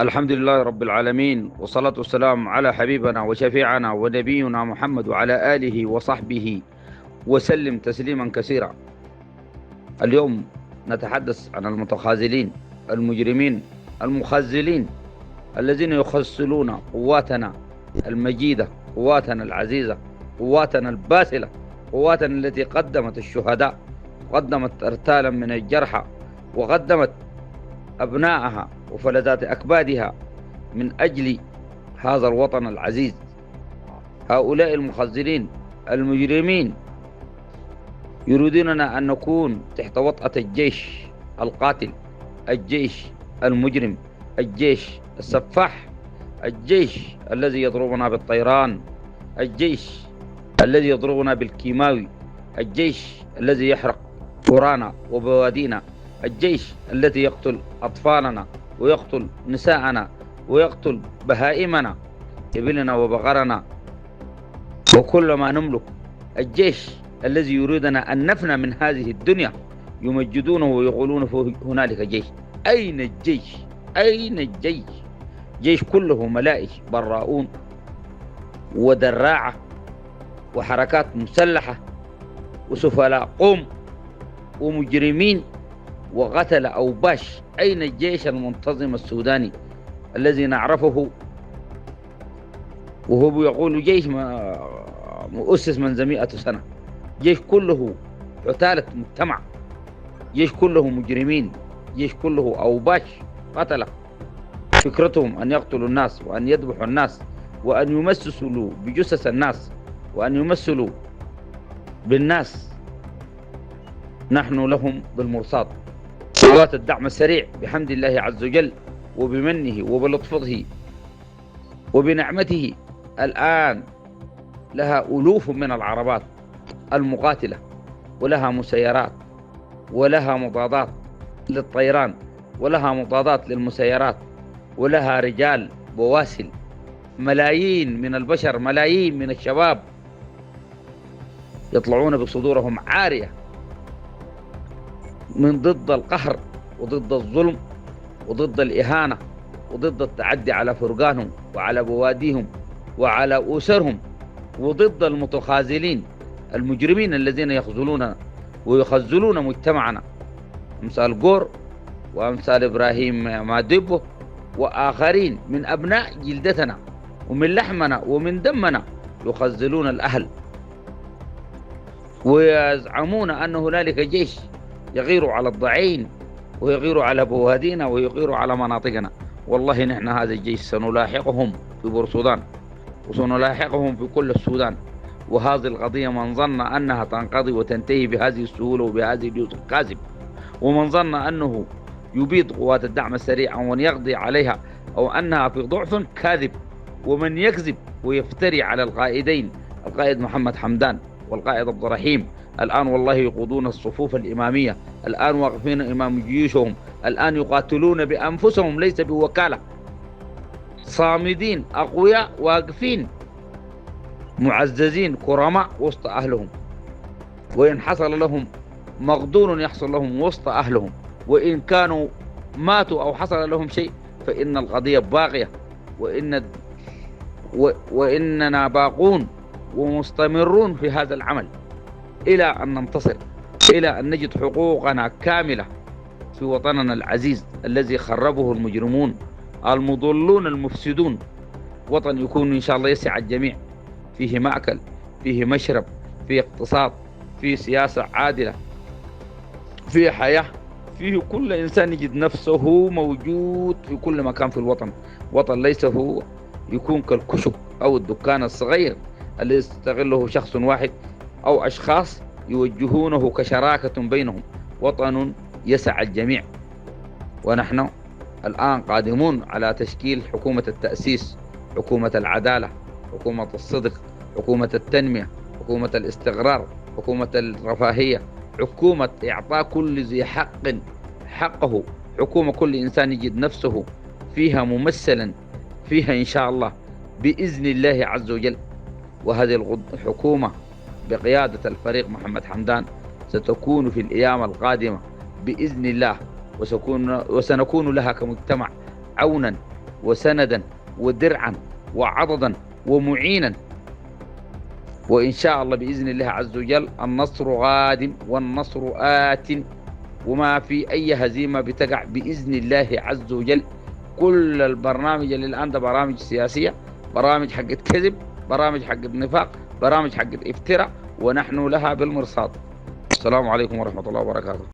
الحمد لله رب العالمين، والصلاة والسلام على حبيبنا وشفيعنا ونبينا محمد وعلى آله وصحبه وسلم تسليما كثيرا. اليوم نتحدث عن المتخاذلين، المجرمين، المخذلين، الذين يخذلون قواتنا المجيدة، قواتنا العزيزة، قواتنا الباسلة، قواتنا التي قدمت الشهداء، قدمت أرتالا من الجرحى، وقدمت أبنائها وفلذات أكبادها من أجل هذا الوطن العزيز. هؤلاء المخذلين المجرمين يريدوننا أن نكون تحت وطأة الجيش القاتل، الجيش المجرم، الجيش السفاح، الجيش الذي يضربنا بالطيران، الجيش الذي يضربنا بالكيماوي، الجيش الذي يحرق قرانا وبوادينا، الجيش الذي يقتل أطفالنا ويقتل نساءنا ويقتل بهائمنا، إبلنا وبقرنا وكل ما نملك، الجيش الذي يريدنا أن نفنى من هذه الدنيا. يمجدونه ويقولون هنالك جيش. أين الجيش؟ أين الجيش؟ جيش كله ملائكة براؤون ودراعة وحركات مسلحة وسفلاء قوم ومجرمين وقتل أوباش. أين الجيش المنتظم السوداني الذي نعرفه وهو يقول جيش مؤسس منذ 100 سنة؟ جيش كله عتالة مجتمع، جيش كله مجرمين، جيش كله أوباش قتلة. فكرتهم أن يقتلوا الناس وأن يذبحوا الناس وأن يمسسوا بجثث الناس وأن يمثلوا بالناس. نحن لهم بالمرصاد. قوات الدعم السريع بحمد الله عز وجل وبمنه وبلطفه وبنعمته الآن لها ألوف من العربات المقاتلة، ولها مسيرات، ولها مضادات للطيران، ولها مضادات للمسيرات، ولها رجال بواسل. ملايين من البشر، ملايين من الشباب يطلعون بصدورهم عارية من ضد القهر وضد الظلم وضد الإهانة وضد التعدي على فرقانهم وعلى بواديهم وعلى أسرهم، وضد المتخاذلين المجرمين الذين يخذلوننا ويخذلون مجتمعنا، أمثال قور وأمثال إبراهيم مادبو وآخرين من أبناء جلدتنا ومن لحمنا ومن دمنا. يخذلون الأهل ويزعمون أن هنالك جيش يغير على الضعين ويغير على بوادينا ويغير على مناطقنا. والله نحن هذا الجيش سنلاحقهم في بورسودان وسنلاحقهم في كل السودان. وهذه القضية من ظن أنها تنقضي وتنتهي بهذه السهولة وبهذه اليسر كاذب، ومن ظن أنه يبيد قوات الدعم السريع ومن يقضي عليها أو أنها في ضعف كاذب. ومن يكذب ويفتري على القائدين، القائد محمد حمدان والقائد عبد الرحيم، الآن والله يقودون الصفوف الإمامية، الآن واقفين إمام جيوشهم، الآن يقاتلون بأنفسهم ليس بوكالة، صامدين أقوياء واقفين معززين كرماء وسط أهلهم. وإن حصل لهم مقدور يحصل لهم وسط أهلهم، وإن كانوا ماتوا أو حصل لهم شيء فإن القضية باقية، وإننا باقون ومستمرون في هذا العمل إلى أن ننتصر، إلى أن نجد حقوقنا كاملة في وطننا العزيز الذي خربه المجرمون المضلون المفسدون. وطن يكون إن شاء الله يسع الجميع، فيه مأكل، فيه مشرب، فيه اقتصاد، فيه سياسة عادلة، فيه حياة، فيه كل إنسان يجد نفسه موجود في كل مكان في الوطن. وطن ليس هو يكون كالكشك أو الدكان الصغير الذي يستغله شخص واحد أو أشخاص يوجهونه كشراكة بينهم. وطن يسع الجميع. ونحن الآن قادمون على تشكيل حكومة التأسيس، حكومة العدالة، حكومة الصدق، حكومة التنمية، حكومة الاستقرار، حكومة الرفاهية، حكومة إعطاء كل ذي حق حقه، حكومة كل إنسان يجد نفسه فيها ممثلا فيها إن شاء الله بإذن الله عز وجل. وهذه الحكومة بقيادة الفريق محمد حمدان ستكون في الأيام القادمة بإذن الله، وسنكون لها كمجتمع عونا وسندا ودرعا وعضدا ومعينا. وإن شاء الله بإذن الله عز وجل النصر غادم والنصر آت، وما في أي هزيمة بتقع بإذن الله عز وجل. كل البرنامج اللي الآن ده برامج سياسية، برامج حقت كذب، برامج حقت نفاق، برامج حقت افتراء، ونحن لها بالمرصاد. السلام عليكم ورحمة الله وبركاته.